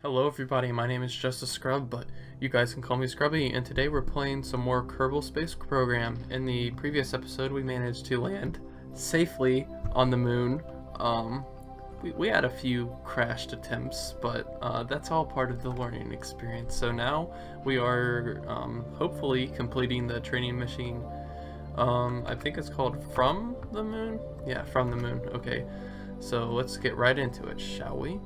Hello everybody, my name is just a scrub, but you guys can call me Scrubby, and today we're playing some more Kerbal Space Program. In the previous episode we managed to land safely on the moon. We had a few crashed attempts, but that's all part of the learning experience. So now we are hopefully completing the training mission. I think it's called From the Moon? Yeah, From the Moon. Okay, so let's get right into it, shall we?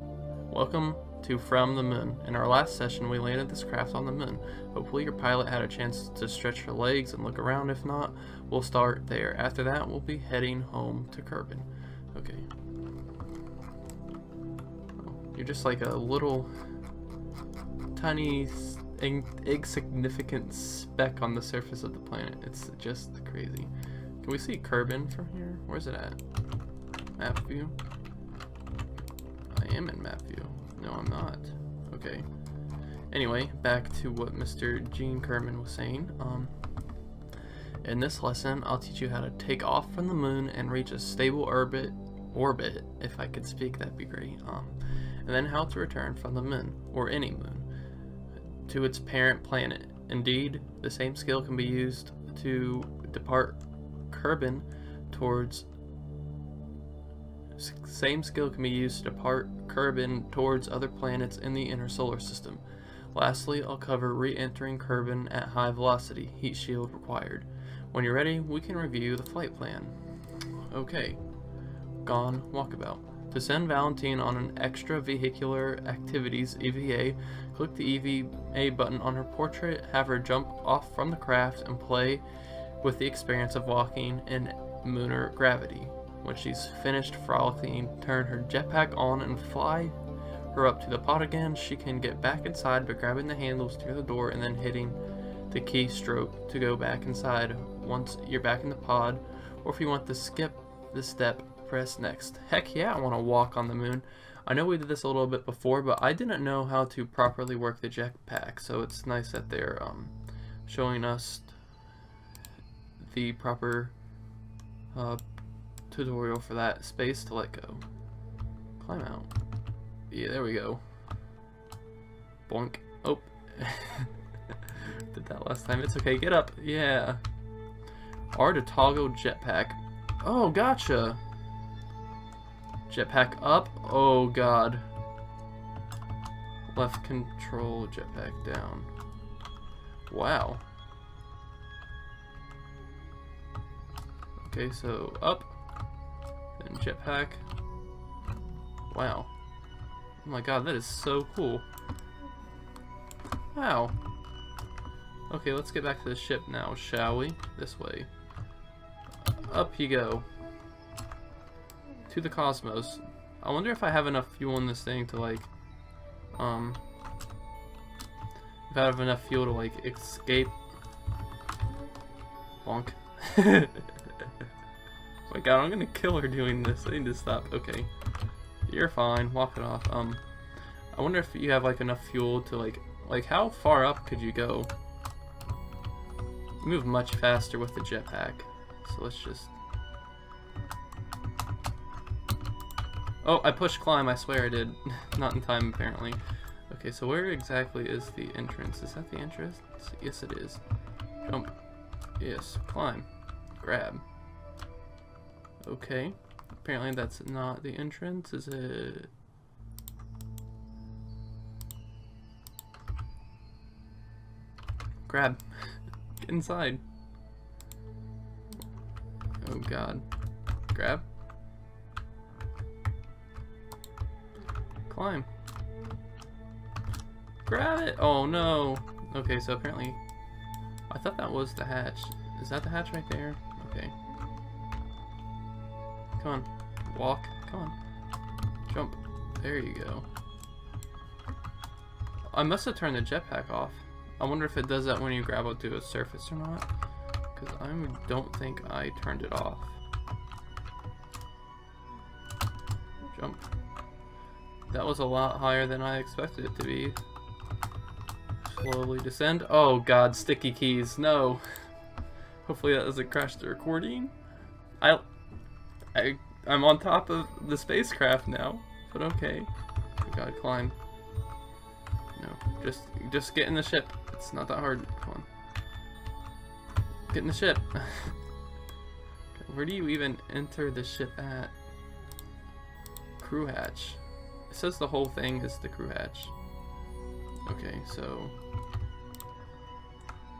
Welcome to From the Moon. In our last session, we landed this craft on the moon. Hopefully your pilot had a chance to stretch her legs and look around. If not, we'll start there. After that, we'll be heading home to Kerbin. Okay. Oh, you're just like a little tiny insignificant speck on the surface of the planet. It's just crazy. Can we see Kerbin from here? Where's it at? Map view? I am in map view. No, I'm not. Okay. Anyway, back to what Mr. Gene Kerbin was saying. In this lesson, I'll teach you how to take off from the moon and reach a stable orbit, if I could speak, that'd be great. And then how to return from the moon, or any moon, to its parent planet. Indeed, the same skill can be used to depart Kerbin towards other planets in the inner solar system. Lastly, I'll cover re-entering Kerbin at high velocity, heat shield required. When you're ready, we can review the flight plan. Okay, gone walkabout. To send Valentine on an extravehicular activities EVA, click the EVA button on her portrait, have her jump off from the craft, and play with the experience of walking in lunar gravity. When she's finished frolicking, turn her jetpack on and fly her up to the pod again. She can get back inside by grabbing the handles near the door and then hitting the keystroke to go back inside once you're back in the pod. Or if you want to skip the step, press next. Heck yeah, I want to walk on the moon. I know we did this a little bit before, but I didn't know how to properly work the jetpack, so it's nice that they're showing us the proper tutorial for that. Space to let go. Climb out. Yeah, there we go. Boink. Oh. Did that last time. It's okay. Get up. Yeah. R to toggle jetpack. Oh, gotcha. Jetpack up. Oh, God. Left control jetpack down. Wow. Okay, so up. Then jetpack. Wow. Oh my god, that is so cool. Wow. Okay, let's get back to the ship now, shall we? This way. Up you go. To the cosmos. I wonder if I have enough fuel in this thing to like, if I have enough fuel to like escape. Bonk. Oh my god, I'm gonna kill her doing this. I need to stop. Okay. You're fine. Walk it off. I wonder if you have like enough fuel to like how far up could you go? You move much faster with the jetpack. So let's just... Oh, I pushed climb, I swear I did. Not in time, apparently. Okay, so where exactly is the entrance? Is that the entrance? Yes, it is. Jump. Yes. Climb. Grab. Okay. Apparently that's not the entrance, is it? Grab. Get inside. Oh god. Grab. Climb. Grab it! Oh no! Okay, so apparently... I thought that was the hatch. Is that the hatch right there? Okay. Come on. Walk. Come on. Jump. There you go. I must have turned the jetpack off. I wonder if it does that when you grab onto a surface or not. Because I don't think I turned it off. Jump. That was a lot higher than I expected it to be. Slowly descend. Oh god, sticky keys. No. Hopefully that doesn't crash the recording. I'm on top of the spacecraft now, but okay. I gotta climb. No, just get in the ship. It's not that hard. Come on. Get in the ship. Where do you even enter the ship at? Crew hatch. It says the whole thing is the crew hatch. Okay, so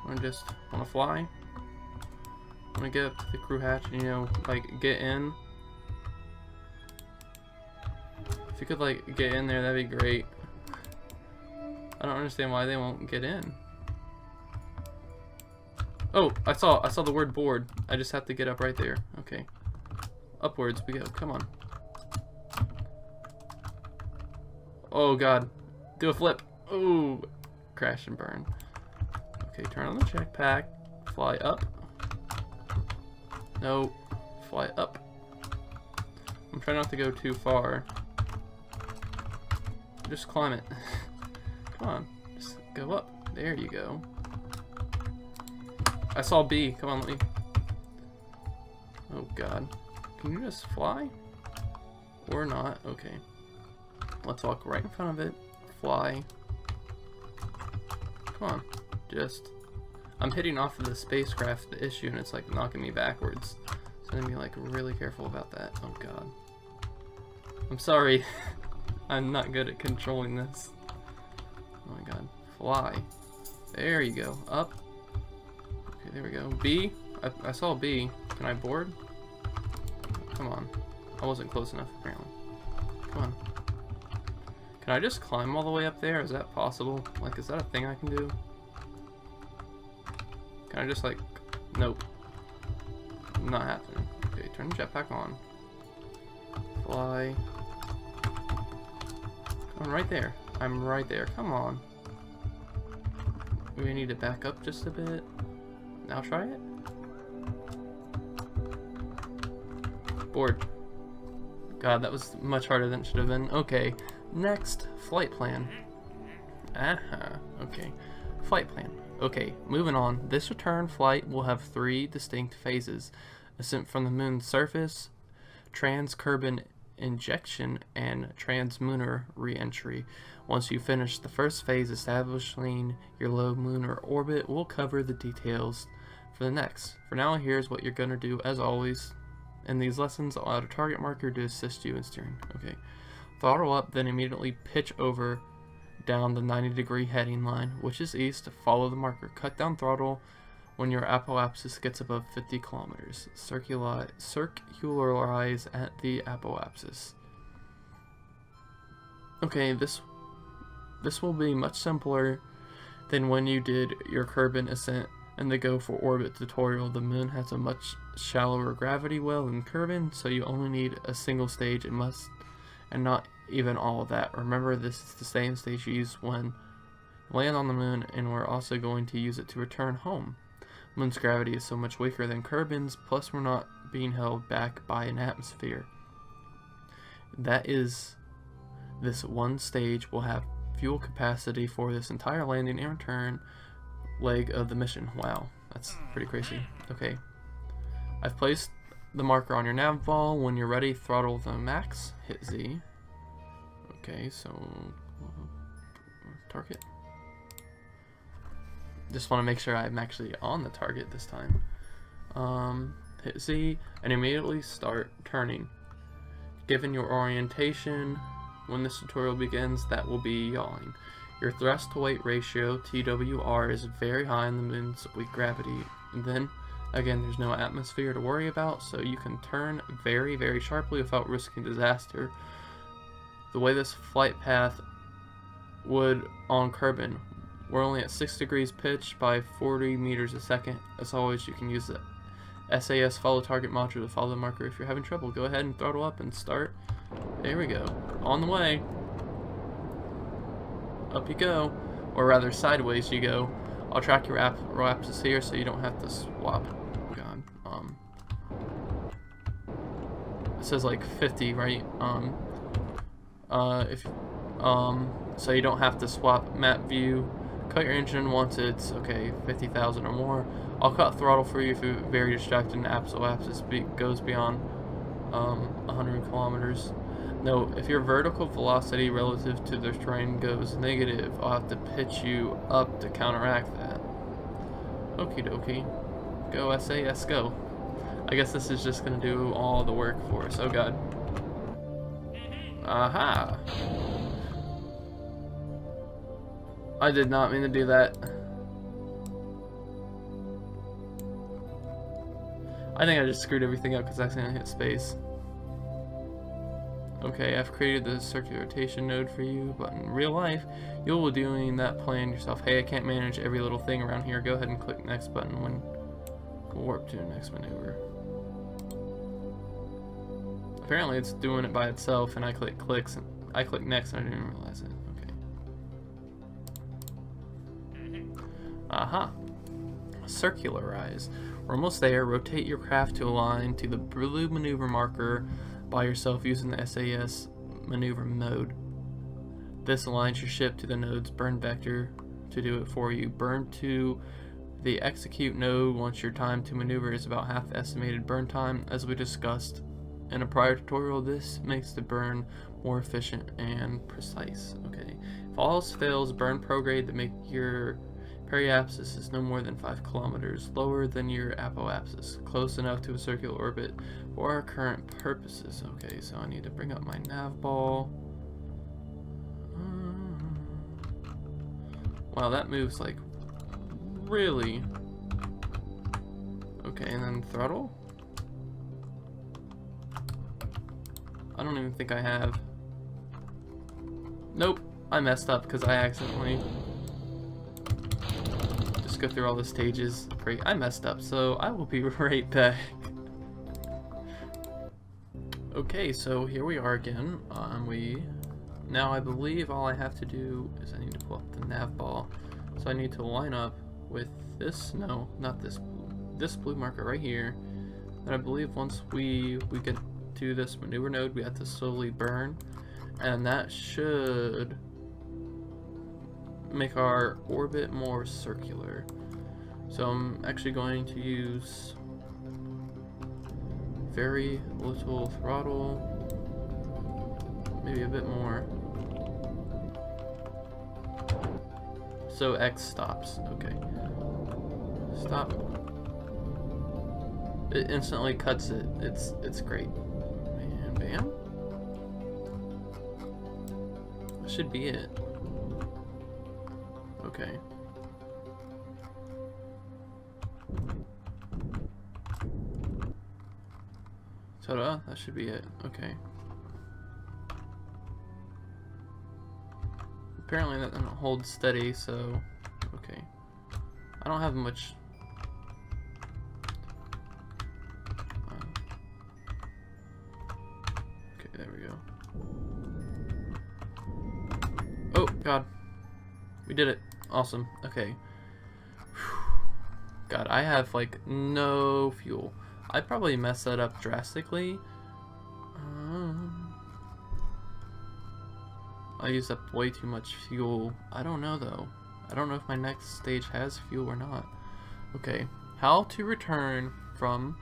I just want to fly. I want to get up to the crew hatch and, you know, like, get in. If you could, like, get in there, that'd be great. I don't understand why they won't get in. Oh, I saw the word board. I just have to get up right there. Okay. Upwards we go. Come on. Oh god. Do a flip. Oh, crash and burn. Okay, turn on the jetpack. Fly up. No. Fly up. I'm trying not to go too far. Just climb it. Come on. Just go up. There you go. I saw B. Come on, let me. Oh god. Can you just fly? Or not? Okay. Let's walk right in front of it. Fly. Come on. Just. I'm hitting off of the spacecraft, the issue, and it's like knocking me backwards. So I'm gonna be like really careful about that. Oh god. I'm sorry. I'm not good at controlling this. Oh my god. Fly. There you go. Up. Okay, there we go. B. I saw B. Can I board? Come on. I wasn't close enough, apparently. Come on. Can I just climb all the way up there? Is that possible? Like, is that a thing I can do? Can I just, like... Nope. Not happening. Okay, turn the jetpack on. Fly. Come on, right there. I'm right there. Come on. We need to back up just a bit. Now try it. Board. God, that was much harder than it should have been. Okay, next, flight plan. Okay. Flight plan. Okay, moving on. This return flight will have 3 distinct phases. Ascent from the moon's surface, trans-Kerbin injection, and translunar re-entry. Once you finish the first phase establishing your low lunar orbit, we'll cover the details for the next. For now, here's what you're going to do as always. In these lessons, I'll add a target marker to assist you in steering. Okay. Throttle up, then immediately pitch over down the 90-degree heading line, which is east. Follow the marker. Cut down throttle when your apoapsis gets above 50 kilometers. Circularize at the apoapsis. Okay, this will be much simpler than when you did your Kerbin ascent and the Go for Orbit tutorial. The moon has a much shallower gravity well than Kerbin, so you only need a single stage and not even all of that. Remember, this is the same stage you use when you land on the moon, and we're also going to use it to return home. Moon's gravity is so much weaker than Kerbin's, plus we're not being held back by an atmosphere. That is, this one stage will have fuel capacity for this entire landing and return leg of the mission. Wow, that's pretty crazy. Okay, I've placed the marker on your nav ball. When you're ready, throttle the max, hit Z. Okay, so target. Just want to make sure I'm actually on the target this time. Hit Z and immediately start turning. Given your orientation, when this tutorial begins, that will be yawing. Your thrust to weight ratio, TWR, is very high in the moon's weak gravity. And then, again, there's no atmosphere to worry about, so you can turn very, very sharply without risking disaster. The way this flight path would on Kerbin. We're only at 6 degrees pitch by 40 meters a second. As always, you can use the SAS follow target module to follow the marker. If you're having trouble, go ahead and throttle up and start. There we go. On the way. Up you go. Or rather, sideways you go. I'll track your apoapsis here so you don't have to swap. Oh god. It says like 50, right? So you don't have to swap map view. Cut your engine once it's, okay, 50,000 or more. I'll cut throttle for you if you're very distracted and apoapsis goes beyond 100 kilometers. No, if your vertical velocity relative to the terrain goes negative, I'll have to pitch you up to counteract that. Okie dokie. Go SAS, go. I guess this is just gonna do all the work for us. Oh god. Aha! I did not mean to do that. I think I just screwed everything up because I accidentally hit space. Okay, I've created the circular rotation node for you, but in real life, you'll be doing that plan yourself. Hey, I can't manage every little thing around here. Go ahead and click next button when warp to the next maneuver. Apparently it's doing it by itself, and I click next and I didn't even realize it. Okay. Aha. Circularize. We're almost there. Rotate your craft to align to the blue maneuver marker by yourself using the SAS maneuver mode. This aligns your ship to the node's burn vector to do it for you. Burn to the execute node once your time to maneuver is about half the estimated burn time. As we discussed in a prior tutorial, this makes the burn more efficient and precise. Okay. If all else fails, burn prograde to make your periapsis is no more than 5 kilometers lower than your apoapsis, close enough to a circular orbit for our current purposes. Okay, so I need to bring up my nav ball. Wow, that moves like really. Okay, and then throttle. I don't even think I have. Nope, I messed up because I accidentally go through all the stages. Great, I messed up, so I will be right back. Okay, so here we are again. Now I believe all I have to do is I need to pull up the nav ball. So I need to line up with this, no, not this blue marker right here. And I believe once we get to this maneuver node, we have to slowly burn, and that should make our orbit more circular. So I'm actually going to use very little throttle, maybe a bit more. So X stops. Okay. Stop. It instantly cuts it. It's great. And bam. That should be it. Okay. Ta-da, that should be it. Okay. Apparently that doesn't hold steady, so okay. I don't have much. Okay, there we go. Oh God, we did it. Awesome. Okay. God, I have like no fuel. I'd probably mess that up drastically. I used up way too much fuel. I don't know though. I don't know if my next stage has fuel or not. Okay. How to return from...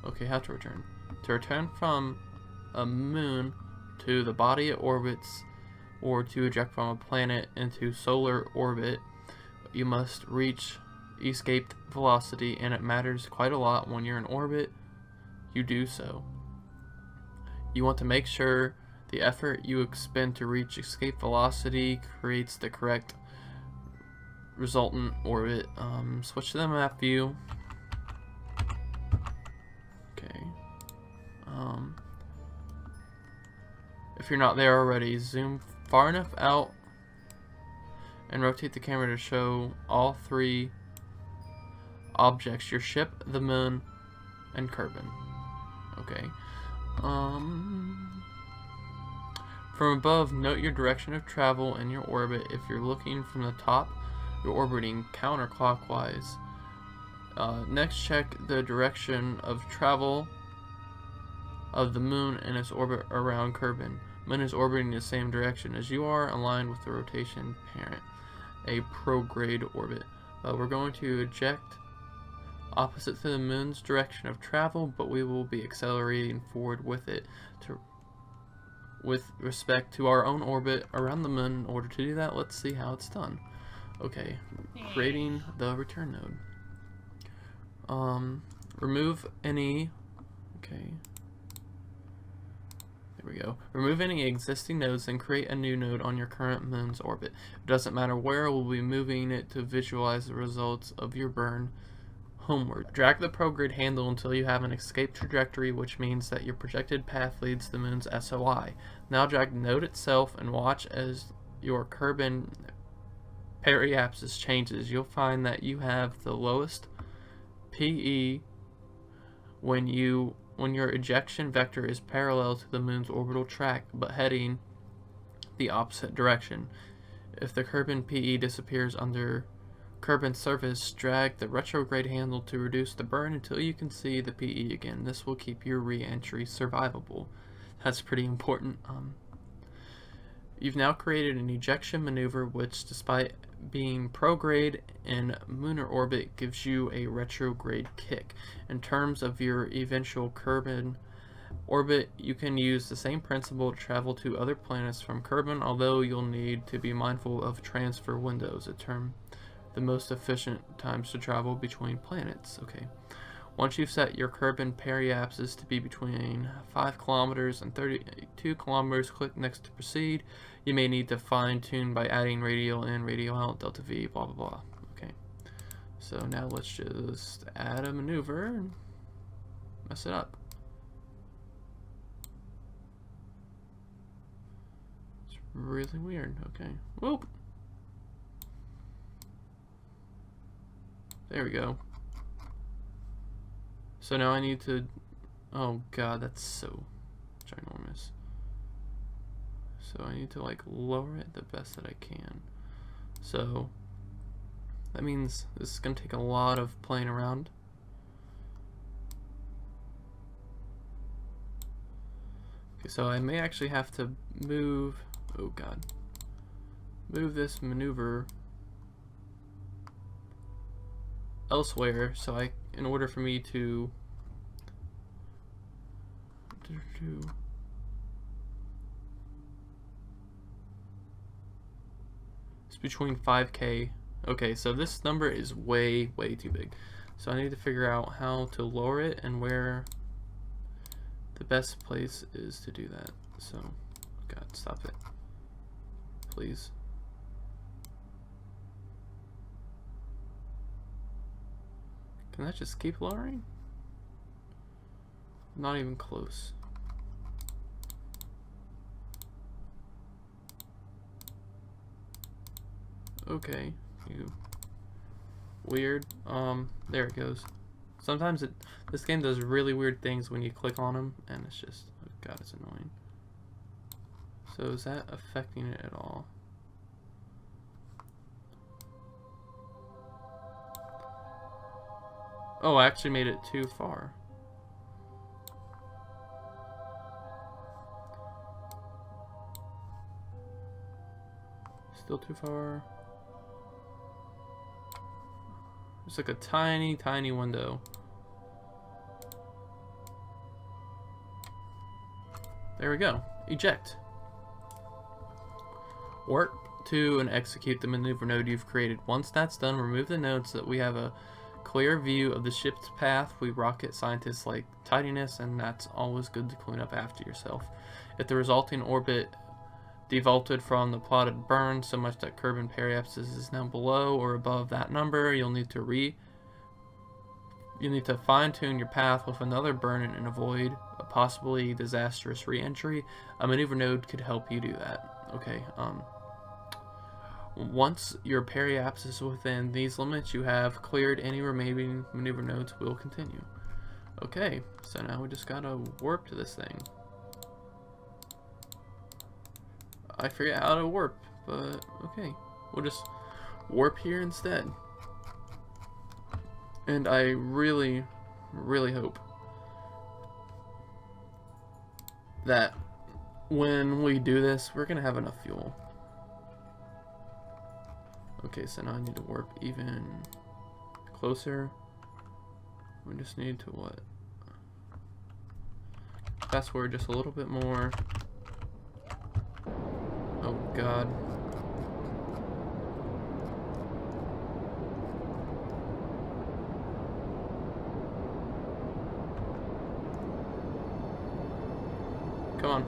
Okay, how to return. To return from a moon to the body it orbits, or to eject from a planet into solar orbit, you must reach escaped velocity, and it matters quite a lot when you're in orbit you do so. You want to make sure the effort you expend to reach escape velocity creates the correct resultant orbit. Switch to the map view. Okay. If you're not there already, zoom far enough out and rotate the camera to show all 3 objects: your ship, the moon, and Kerbin. Okay. From above, note your direction of travel in your orbit. If you're looking from the top, you're orbiting counterclockwise. Next, check the direction of travel of the moon and its orbit around Kerbin. Moon is orbiting the same direction as you are, aligned with the rotation parent, a prograde orbit. We're going to eject opposite to the moon's direction of travel, but we will be accelerating forward with it. with respect to our own orbit around the moon. In order to do that, let's see how it's done. Okay, creating the return node. Remove any, okay, there we go. Remove any existing nodes and create a new node on your current moon's orbit. It doesn't matter where, we'll be moving it to visualize the results of your burn homeward. Drag the prograde handle until you have an escape trajectory, which means that your projected path leads to the moon's SOI. Now drag the node itself and watch as your Kerbin periapsis changes. You'll find that you have the lowest PE when your ejection vector is parallel to the moon's orbital track but heading the opposite direction. If the Kerbin PE disappears under Kerbin's surface, drag the retrograde handle to reduce the burn until you can see the PE again. This will keep your re-entry survivable. That's pretty important. You've now created an ejection maneuver which, despite being prograde in lunar orbit, gives you a retrograde kick. In terms of your eventual Kerbin orbit, you can use the same principle to travel to other planets from Kerbin, although you'll need to be mindful of transfer windows, a term the most efficient times to travel between planets. Okay. Once you've set your Kerbin periapsis to be between 5 kilometers and 32 kilometers, click next to proceed. You may need to fine-tune by adding radial in, radial out, delta V, blah blah blah. Okay. So now let's just add a maneuver and mess it up. It's really weird. Okay. Whoop. There we go. So now I need to, oh god, that's so ginormous. So I need to like lower it the best that I can. So that means this is going to take a lot of playing around. Okay, so I may actually have to move, oh god, move this maneuver elsewhere, so in order for me to it's between 5K. Okay, so this number is way too big, so I need to figure out how to lower it and where the best place is to do that. So god, stop it, please. Can that just keep lowering? Not even close. Okay, you weird. There it goes. Sometimes this game does really weird things when you click on them, and it's just, oh god, it's annoying. So is that affecting it at all? Oh, I actually made it too far. Still too far. It's like a tiny window. There we go. Eject. Warp to and execute the maneuver node you've created. Once that's done, remove the node so that we have a clear view of the ship's path. We rocket scientists like tidiness, and that's always good to clean up after yourself. If the resulting orbit devaulted from the plotted burn so much that Kerbin periapsis is now below or above that number, you'll need to fine-tune your path with another burn and avoid a possibly disastrous re-entry. A maneuver node could help you do that. Okay, once your periapsis is within these limits you have cleared, any remaining maneuver nodes will continue. Okay, so now we just gotta warp to this thing. I forget how to warp, but okay, we'll just warp here instead. And I really hope that when we do this, we're gonna have enough fuel. Okay, so now I need to warp even closer. We just need to what? Fast forward just a little bit more. God. Come on.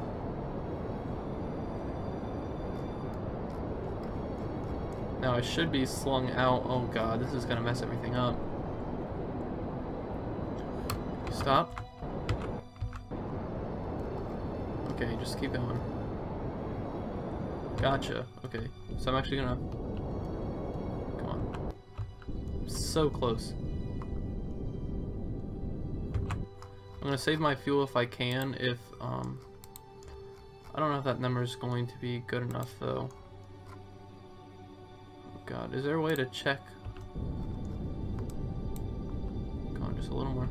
Now I should be slung out. Oh God, this is gonna mess everything up. Stop. Okay, just keep going. Gotcha. Okay, so I'm actually gonna... Come on. So close. I'm gonna save my fuel if I can. If I don't know if that number is going to be good enough though. Oh God, is there a way to check? Come on, just a little more.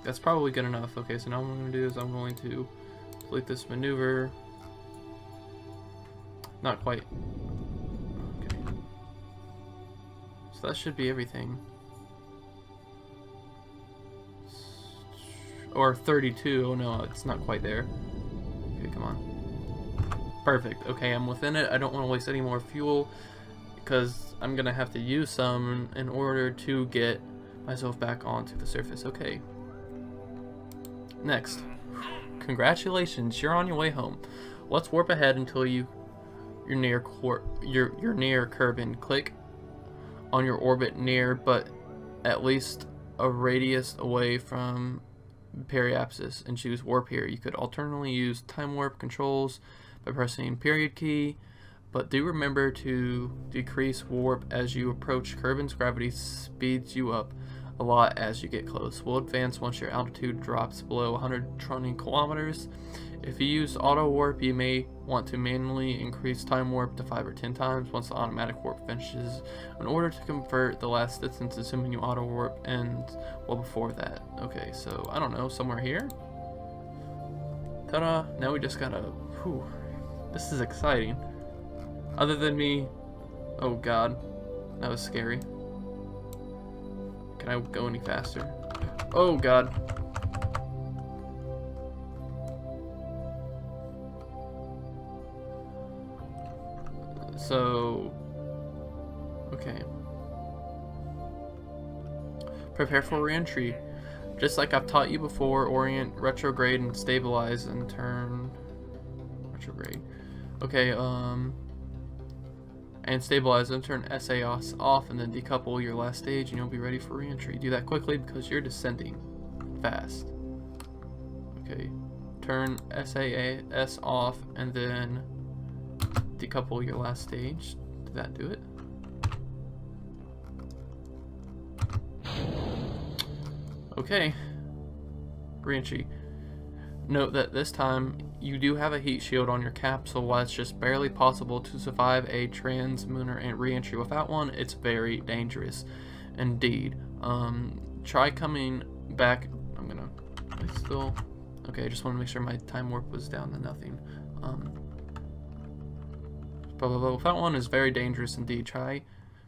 That's probably good enough. Okay, so now what I'm going to do is I'm going to complete this maneuver. Not quite. Okay. So that should be everything. Or 32. Oh no, it's not quite there. Okay, come on. Perfect. Okay, I'm within it. I don't want to waste any more fuel because I'm going to have to use some in order to get myself back onto the surface. Okay. Next, congratulations, you're on your way home. Let's warp ahead until you're near Kerbin. Click on your orbit near, but at least a radius away from periapsis, and choose warp here. You could alternately use time warp controls by pressing period key, but do remember to decrease warp as you approach. Kerbin's gravity speeds you up a lot as you get close. Will advance once your altitude drops below 120 kilometers. If you use auto warp, you may want to manually increase time warp to 5 or 10 times once the automatic warp finishes in order to convert the last distance, assuming you auto warp and well before that. Okay, so I don't know, somewhere here? Ta-da! Now we just gotta... Whew, this is exciting. Other than me... Oh God, that was scary. Can I go any faster? Oh God. So, okay. Prepare for re-entry. Just like I've taught you before, orient, retrograde, and stabilize, and turn... Retrograde. Okay, and stabilize and turn SAS off, and then decouple your last stage, and you'll be ready for re-entry. Do that quickly because you're descending fast. Okay, turn SAS off, and then decouple your last stage. Did that do it? Okay, re-entry. Note that this time you do have a heat shield on your capsule. While it's just barely possible to survive a translunar and re-entry without one, it's very dangerous indeed. Try coming back. Okay, I just want to make sure my time warp was down to nothing. Without one is very dangerous indeed. Try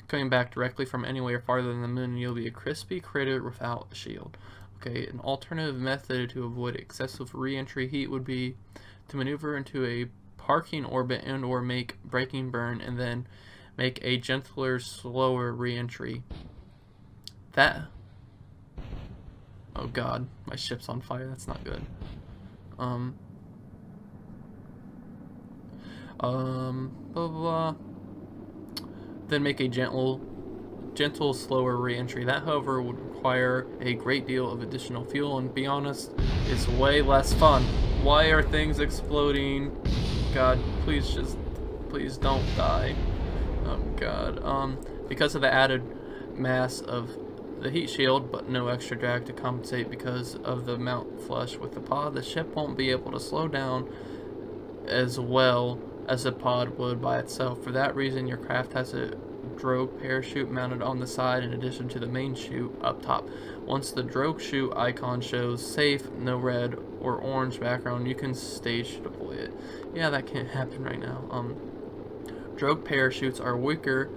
coming back directly from anywhere farther than the moon and you'll be a crispy critter without a shield. Okay, an alternative method to avoid excessive re-entry heat would be to maneuver into a parking orbit and or make braking burn and then make a gentler, slower re-entry. That... Oh God, my ship's on fire, that's not good. Blah, blah, blah. Then make a gentle, slower re-entry. That, however, would require a great deal of additional fuel, and to be honest, it's way less fun. Why are things exploding? God, please don't die. Oh God. Because of the added mass of the heat shield, but no extra drag to compensate because of the mount flush with the pod, the ship won't be able to slow down as well as a pod would by itself. For that reason, your craft has a drogue parachute mounted on the side in addition to the main chute up top. Once the drogue chute icon shows safe, no red or orange background, you can stage deploy it. Yeah, that can't happen right now. Drogue parachutes are weaker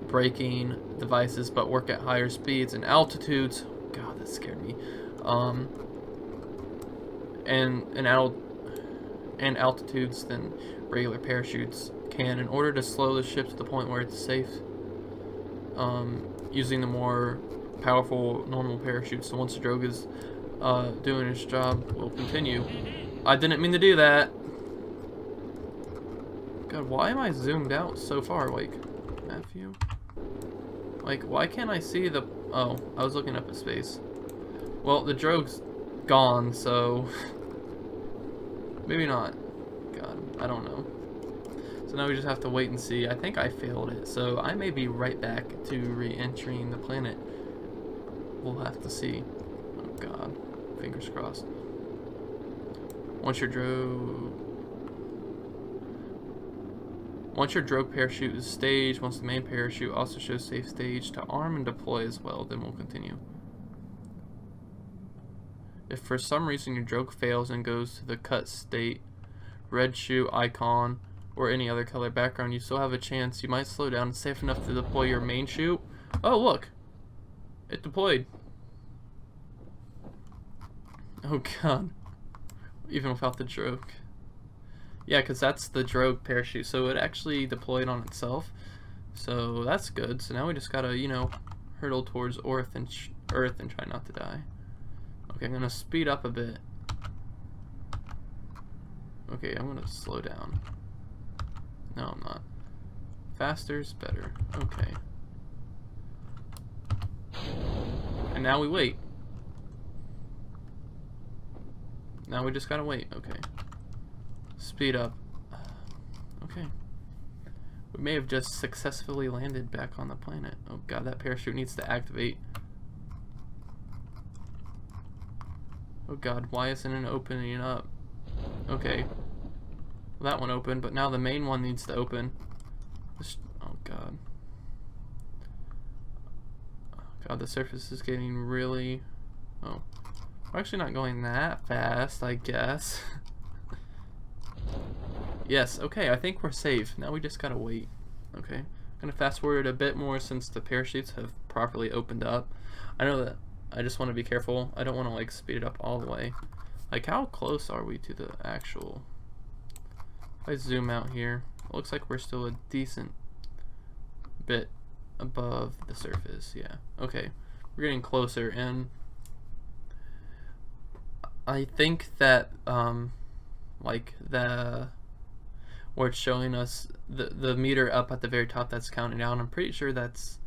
braking devices but work at higher speeds and altitudes. God, that scared me. And and altitudes than regular parachutes can in order to slow the ship to the point where it's safe. Using the more powerful normal parachutes. So once the drogue is doing its job, we'll continue. I didn't mean to do that. God, why am I zoomed out so far? Like, Matthew? Like, why can't I see the... Oh, I was looking up at space. Well, the drogue's gone, so... maybe not. God, I don't know. So now we just have to wait and see. I think I failed it, so I may be right back to re-entering the planet. We'll have to see. Oh God, fingers crossed. Once your drogue parachute is staged, once the main parachute also shows safe stage to arm and deploy as well, then we'll continue. If for some reason your drogue fails and goes to the cut state, red chute icon, or any other color background, you still have a chance. You might slow down safe enough to deploy your main chute. Oh look! It deployed. Oh God. Even without the drogue. Yeah, because that's the drogue parachute, so it actually deployed on itself. So that's good. So now we just gotta, you know, hurtle towards Earth and try not to die. Okay, I'm gonna speed up a bit. Okay, I'm gonna slow down. No, I'm not. Faster's better. Okay. And now we wait. Now we just gotta wait. Okay. Speed up. Okay. We may have just successfully landed back on the planet. Oh God, that parachute needs to activate. Oh God, why isn't it opening up? Okay. Well, that one opened, but now the main one needs to open. Oh God. Oh God, the surface is getting really... Oh. We're actually not going that fast, I guess. Yes, okay, I think we're safe. Now we just gotta wait. Okay. I'm gonna fast forward a bit more since the parachutes have properly opened up. I know that I just want to be careful. I don't want to like speed it up all the way. Like, how close are we to the actual... If I zoom out here, it looks like we're still a decent bit above the surface. Yeah, okay. We're getting closer, and I think that, like, where it's showing us the meter up at the very top that's counting down, I'm pretty sure that's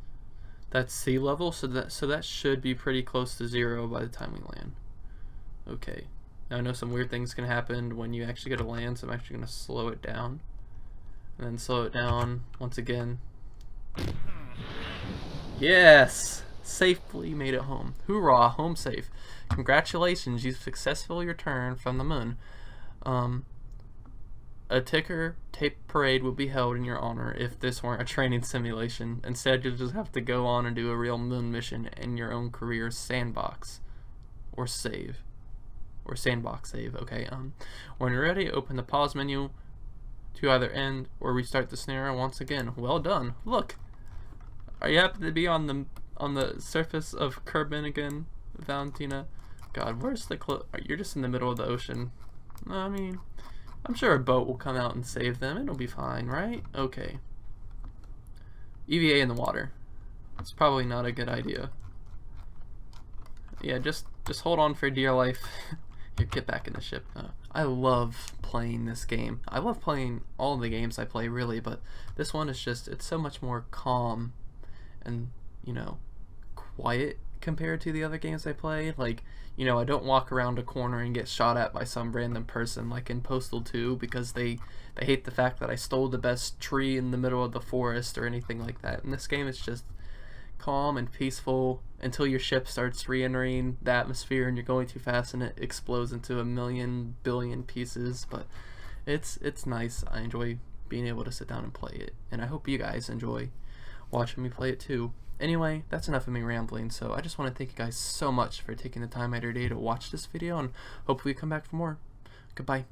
sea level, so that should be pretty close to 0 by the time we land. Okay. Now I know some weird things can happen when you actually get to land, so I'm actually going to slow it down. And then slow it down once again. Yes! Safely made it home. Hoorah, home safe. Congratulations, you've successfully returned from the moon. A ticker tape parade would be held in your honor if this weren't a training simulation. Instead, you'll just have to go on and do a real moon mission in your own career sandbox. Or save. Or sandbox save, okay. When you're ready, open the pause menu to either end or restart the scenario once again. Well done. Look! Are you happy to be on the surface of Kerbin again, Valentina? God, where's the you're just in the middle of the ocean. I mean, I'm sure a boat will come out and save them. It'll be fine, right? Okay. EVA in the water. It's probably not a good idea. Yeah, just hold on for dear life. Here, get back in the ship. I love playing this game. I love playing all the games I play, really, but this one is just, it's so much more calm and, you know, quiet compared to the other games I play. Like, you know, I don't walk around a corner and get shot at by some random person like in Postal 2 because they hate the fact that I stole the best tree in the middle of the forest or anything like that. In this game, it's just calm and peaceful until your ship starts re-entering the atmosphere and you're going too fast and it explodes into a million billion pieces. But it's nice. I enjoy being able to sit down and play it, and I hope you guys enjoy watching me play it too. Anyway, that's enough of me rambling, so I just want to thank you guys so much for taking the time out of your day to watch this video, and hopefully you come back for more. Goodbye.